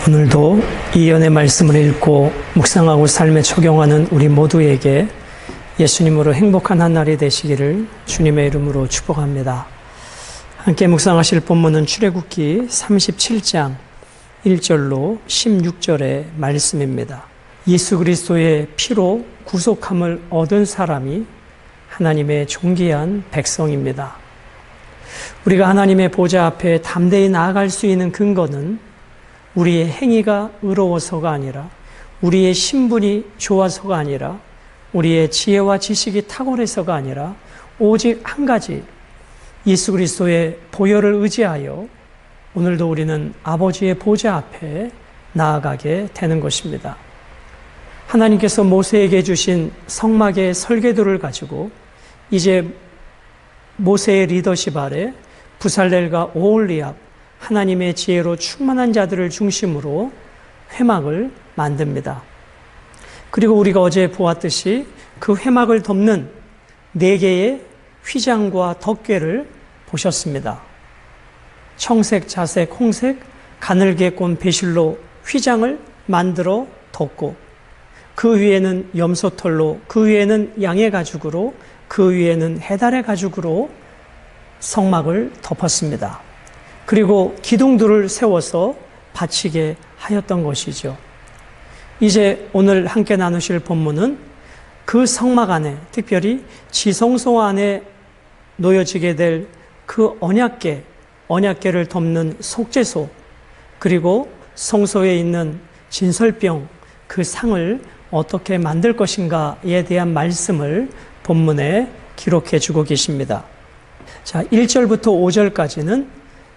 오늘도 이 연의 말씀을 읽고 묵상하고 삶에 적용하는 우리 모두에게 예수님으로 행복한 한 날이 되시기를 주님의 이름으로 축복합니다. 함께 묵상하실 본문은 출애굽기 37장 1절로 16절의 말씀입니다. 예수 그리스도의 피로 구속함을 얻은 사람이 하나님의 존귀한 백성입니다. 우리가 하나님의 보좌 앞에 담대히 나아갈 수 있는 근거는 우리의 행위가 의로워서가 아니라, 우리의 신분이 좋아서가 아니라, 우리의 지혜와 지식이 탁월해서가 아니라 오직 한 가지, 예수 그리스도의 보혈을 의지하여 오늘도 우리는 아버지의 보좌 앞에 나아가게 되는 것입니다. 하나님께서 모세에게 주신 성막의 설계도를 가지고 이제 모세의 리더십 아래 부살렐과 오홀리압, 하나님의 지혜로 충만한 자들을 중심으로 회막을 만듭니다. 그리고 우리가 어제 보았듯이 그 회막을 덮는 4개의 휘장과 덮개를 보셨습니다. 청색, 자색, 홍색, 가늘게 꼰 배실로 휘장을 만들어 덮고, 그 위에는 염소털로, 그 위에는 양의 가죽으로, 그 위에는 해달의 가죽으로 성막을 덮었습니다. 그리고 기둥들을 세워서 바치게 하였던 것이죠. 이제 오늘 함께 나누실 본문은 그 성막 안에, 특별히 지성소 안에 놓여지게 될 그 언약궤를 덮는 속죄소, 그리고 성소에 있는 진설병, 그 상을 어떻게 만들 것인가에 대한 말씀을 본문에 기록해 주고 계십니다. 자, 1절부터 5절까지는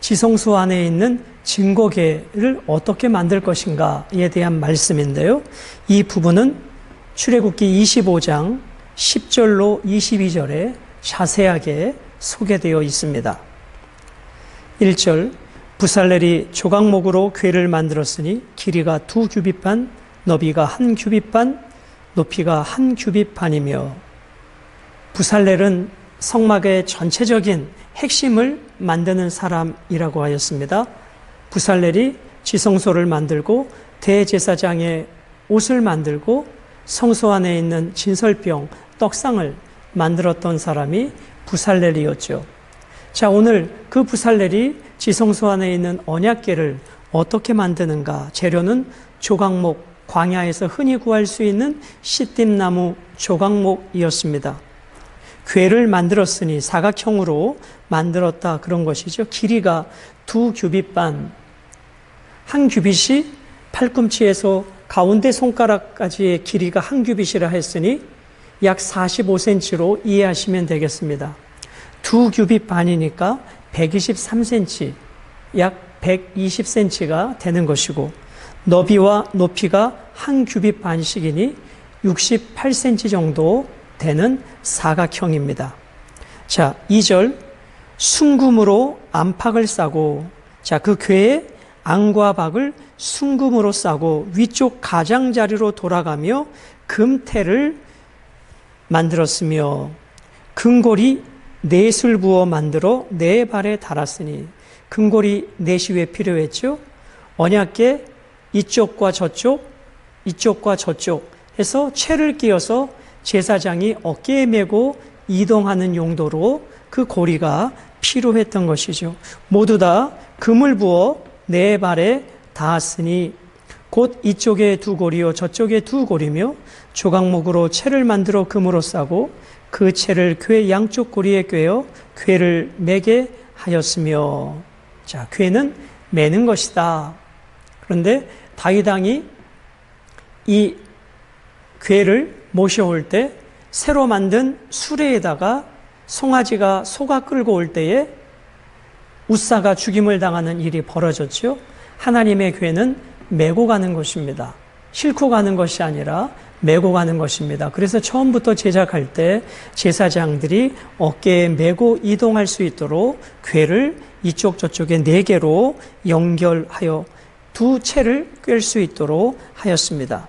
지성소 안에 있는 증거궤를 어떻게 만들 것인가에 대한 말씀인데요. 이 부분은 출애굽기 25장 10절로 22절에 자세하게 소개되어 있습니다. 1절, 부살렐이 조각목으로 궤를 만들었으니 길이가 2규빗 반, 너비가 1규빗 반, 높이가 1규빗 반이며, 부살렐은 성막의 전체적인 핵심을 만드는 사람이라고 하였습니다. 부살렐이 지성소를 만들고 대제사장의 옷을 만들고 성소 안에 있는 진설병, 떡상을 만들었던 사람이 부살렐이었죠. 자, 오늘 그 부살렐이 지성소 안에 있는 언약궤를 어떻게 만드는가? 재료는 조각목, 광야에서 흔히 구할 수 있는 시띠나무 조각목이었습니다. 궤를 만들었으니 사각형으로 만들었다, 그런 것이죠. 길이가 2규빗 반, 1규빗이 팔꿈치에서 가운데 손가락까지의 길이가 1규빗이라 했으니 약 45cm로 이해하시면 되겠습니다. 2규빗 반이니까 123cm, 약 120cm가 되는 것이고, 너비와 높이가 1규빗 반씩이니 68cm 정도 되는 사각형입니다. 자, 2절, 순금으로 안팎을 싸고, 자, 그 궤에 안과 박을 순금으로 싸고 위쪽 가장자리로 돌아가며 금태를 만들었으며, 금고리 4술 부어 만들어 4발에 달았으니, 금고리 4이 왜 필요했죠? 언약궤 이쪽과 저쪽, 이쪽과 저쪽 해서 채를 끼워서 제사장이 어깨에 메고 이동하는 용도로 그 고리가 필요했던 것이죠. 모두 다 금을 부어 4발에 닿았으니, 곧 이쪽에 2고리요 저쪽에 2고리며 조각목으로 채를 만들어 금으로 싸고 그 채를 궤 양쪽 고리에 꿰어 궤를 매게 하였으며. 자, 궤는 매는 것이다. 그런데 다윗 왕이 이 궤를 모셔올 때 새로 만든 수레에다가 송아지가 소가 끌고 올 때에 웃사가 죽임을 당하는 일이 벌어졌죠. 하나님의 궤는 메고 가는 것입니다. 싣고 가는 것이 아니라 메고 가는 것입니다. 그래서 처음부터 제작할 때 제사장들이 어깨에 메고 이동할 수 있도록 궤를 이쪽 저쪽에 4개로 연결하여 2채를 꿰 수 있도록 하였습니다.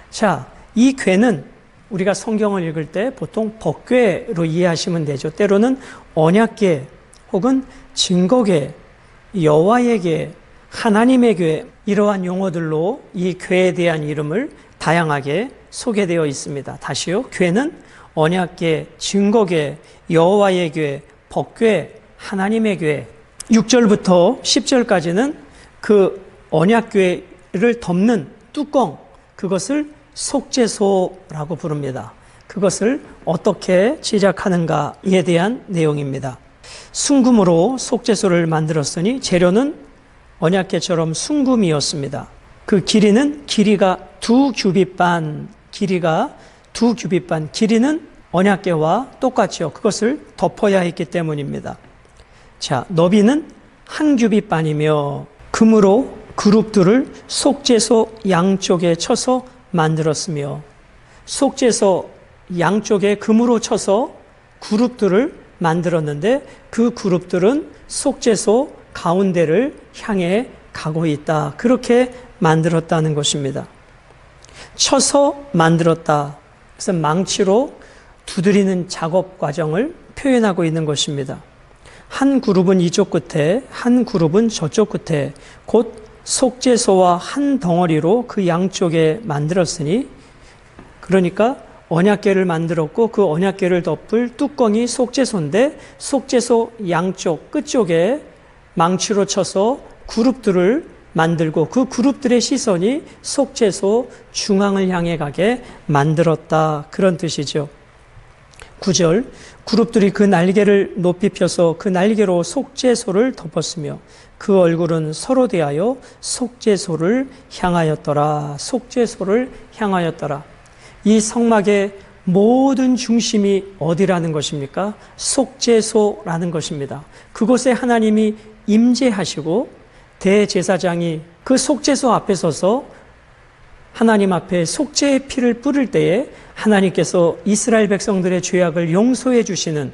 자, 이 궤는 우리가 성경을 읽을 때 보통 법궤로 이해하시면 되죠. 때로는 언약궤 혹은 증거궤, 여호와의 궤, 하나님의 궤, 이러한 용어들로 이 궤에 대한 이름을 다양하게 소개되어 있습니다. 다시요. 궤는 언약궤, 증거궤, 여호와의 궤, 법궤, 하나님의 궤. 6절부터 10절까지는 그 언약궤를 덮는 뚜껑, 그것을 속죄소라고 부릅니다. 그것을 어떻게 제작하는가에 대한 내용입니다. 순금으로 속죄소를 만들었으니 재료는 언약궤처럼 순금이었습니다. 그 길이는 길이가 2규빗 반, 길이는 언약궤와 똑같죠. 그것을 덮어야 했기 때문입니다. 자, 너비는 1규빗 반이며 금으로 그룹들을 속죄소 양쪽에 쳐서 만들었으며, 속죄소 양쪽에 금으로 쳐서 그룹들을 만들었는데 그 그룹들은 속죄소 가운데를 향해 가고 있다. 그렇게 만들었다는 것입니다. 쳐서 만들었다. 그래서 망치로 두드리는 작업 과정을 표현하고 있는 것입니다. 한 그룹은 이쪽 끝에, 한 그룹은 저쪽 끝에, 곧 속죄소와 한 덩어리로 그 양쪽에 만들었으니, 그러니까 언약궤를 만들었고 그 언약궤를 덮을 뚜껑이 속죄소인데 속죄소 양쪽 끝쪽에 망치로 쳐서 그룹들을 만들고 그 그룹들의 시선이 속죄소 중앙을 향해 가게 만들었다. 그런 뜻이죠. 9절, 그룹들이 그 날개를 높이 펴서 그 날개로 속죄소를 덮었으며 그 얼굴은 서로 대하여 속죄소를 향하였더라. 속죄소를 향하였더라. 이 성막의 모든 중심이 어디라는 것입니까? 속죄소라는 것입니다. 그곳에 하나님이 임재하시고 대제사장이 그 속죄소 앞에 서서 하나님 앞에 속죄의 피를 뿌릴 때에 하나님께서 이스라엘 백성들의 죄악을 용서해 주시는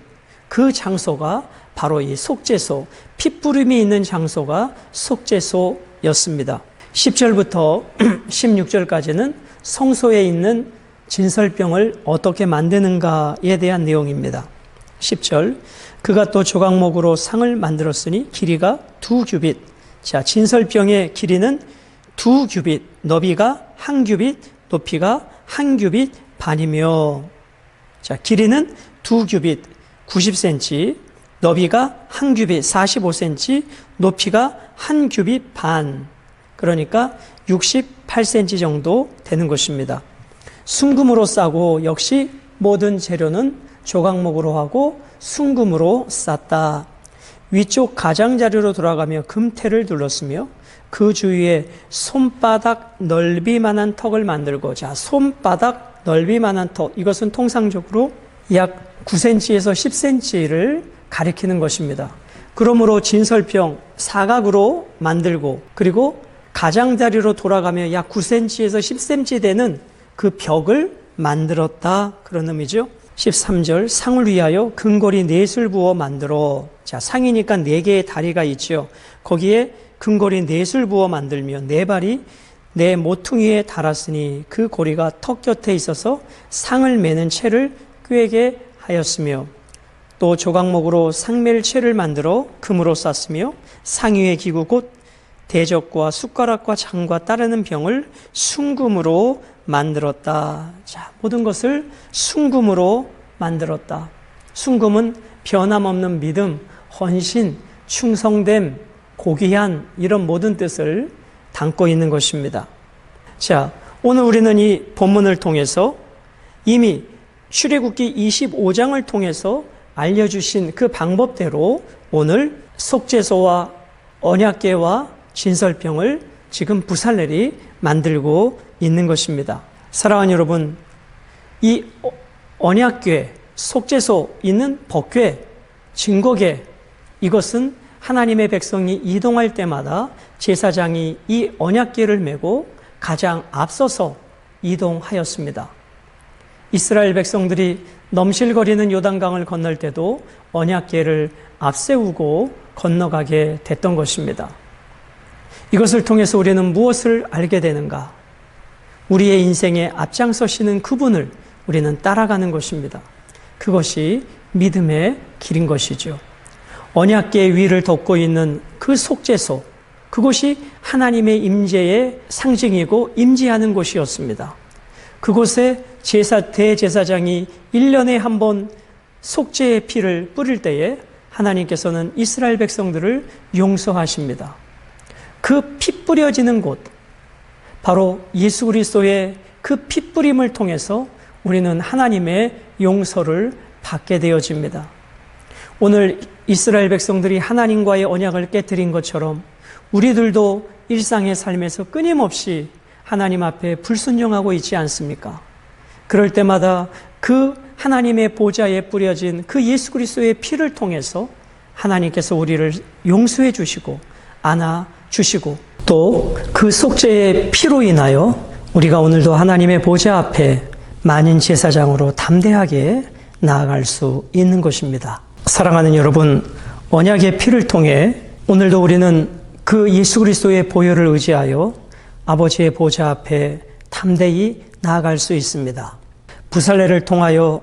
그 장소가 바로 이 속죄소, 핏부림이 있는 장소가 속죄소였습니다. 10절부터 16절까지는 성소에 있는 진설병을 어떻게 만드는가에 대한 내용입니다. 10절, 그가 또 조각목으로 상을 만들었으니 길이가 2규빗. 자, 진설병의 길이는 2규빗, 너비가 1규빗, 높이가 1규빗 반이며, 자, 길이는 2규빗, 90cm, 너비가 1규빗, 45cm, 높이가 1규빗 반, 그러니까 68cm 정도 되는 것입니다. 순금으로 싸고 역시 모든 재료는 조각목으로 하고 순금으로 쌌다. 위쪽 가장자리로 돌아가며 금테를 둘렀으며 그 주위에 손바닥 넓이만한 턱을 만들고, 자, 손바닥 넓이만한 턱, 이것은 통상적으로 약 9cm에서 10cm를 가리키는 것입니다. 그러므로 진설병 사각으로 만들고 그리고 가장자리로 돌아가며 약 9cm에서 10cm 되는 그 벽을 만들었다. 그런 의미죠. 13절, 상을 위하여 금고리 넷을 부어 만들어. 자, 상이니까 4개의 다리가 있죠. 거기에 금고리 넷을 부어 만들며 네 발이 내 모퉁이에 달았으니 그 고리가 턱 곁에 있어서 상을 매는 채를 꿰게 하였으며, 또 조각목으로 상맬 채를 만들어 금으로 쌌으며 상 위의 기구 곧 대적과 숟가락과 장과 따르는 병을 순금으로 만들었다. 자, 모든 것을 순금으로 만들었다. 순금은 변함없는 믿음, 헌신, 충성됨, 고귀한, 이런 모든 뜻을 담고 있는 것입니다. 자, 오늘 우리는 이 본문을 통해서 이미 출애굽기 25장을 통해서 알려주신 그 방법대로 오늘 속죄소와 언약궤와 진설병을 지금 부살렐이 만들고 있는 것입니다. 사랑하는 여러분, 이 언약궤, 속죄소 있는 법궤, 증거궤, 이것은 하나님의 백성이 이동할 때마다 제사장이 이 언약궤를 메고 가장 앞서서 이동하였습니다. 이스라엘 백성들이 넘실거리는 요단강을 건널 때도 언약궤를 앞세우고 건너가게 됐던 것입니다. 이것을 통해서 우리는 무엇을 알게 되는가? 우리의 인생에 앞장서시는 그분을 우리는 따라가는 것입니다. 그것이 믿음의 길인 것이죠. 언약궤 위를 덮고 있는 그 속죄소, 그곳이 하나님의 임재의 상징이고 임재하는 곳이었습니다. 그곳에 대제사장이 1년에 한 번 속죄의 피를 뿌릴 때에 하나님께서는 이스라엘 백성들을 용서하십니다. 그 피 뿌려지는 곳, 바로 예수 그리스도의 그 피 뿌림을 통해서 우리는 하나님의 용서를 받게 되어집니다. 오늘 이스라엘 백성들이 하나님과의 언약을 깨뜨린 것처럼 우리들도 일상의 삶에서 끊임없이 하나님 앞에 불순종하고 있지 않습니까? 그럴 때마다 그 하나님의 보좌에 뿌려진 그 예수 그리스도의 피를 통해서 하나님께서 우리를 용서해 주시고 안아 주시고 또 그 속죄의 피로 인하여 우리가 오늘도 하나님의 보좌 앞에 만인 제사장으로 담대하게 나아갈 수 있는 것입니다. 사랑하는 여러분, 언약의 피를 통해 오늘도 우리는 그 예수 그리스도의 보혈을 의지하여 아버지의 보좌 앞에 담대히 나아갈 수 있습니다. 부살레를 통하여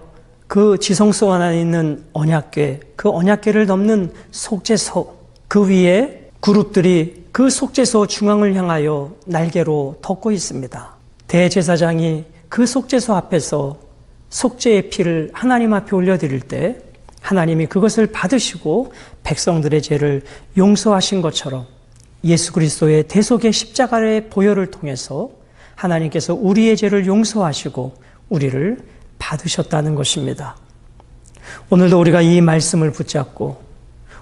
그 지성소 안에 있는 언약궤, 그 언약궤를 넘는 속죄소, 그 위에 그룹들이 그 속죄소 중앙을 향하여 날개로 덮고 있습니다. 대제사장이 그 속죄소 앞에서 속죄의 피를 하나님 앞에 올려드릴 때 하나님이 그것을 받으시고 백성들의 죄를 용서하신 것처럼 예수 그리스도의 대속의 십자가의 보혈을 통해서 하나님께서 우리의 죄를 용서하시고 우리를 받으셨다는 것입니다. 오늘도 우리가 이 말씀을 붙잡고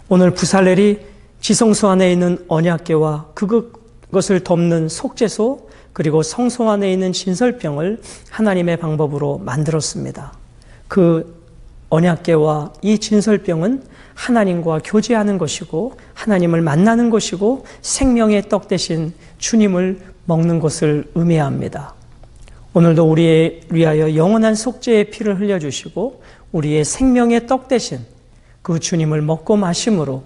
오늘 부살렐이 지성소 안에 있는 언약궤와 그것을 덮는 속죄소 그리고 성소 안에 있는 진설병을 하나님의 방법으로 만들었습니다. 그 언약궤와 이 진설병은 하나님과 교제하는 것이고 하나님을 만나는 것이고 생명의 떡 대신 주님을 먹는 것을 의미합니다. 오늘도 우리에 위하여 영원한 속죄의 피를 흘려주시고 우리의 생명의 떡 대신 그 주님을 먹고 마심으로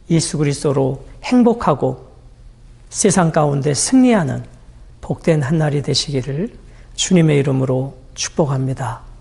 예수 그리스도로 행복하고 세상 가운데 승리하는 복된 한날이 되시기를 주님의 이름으로 축복합니다.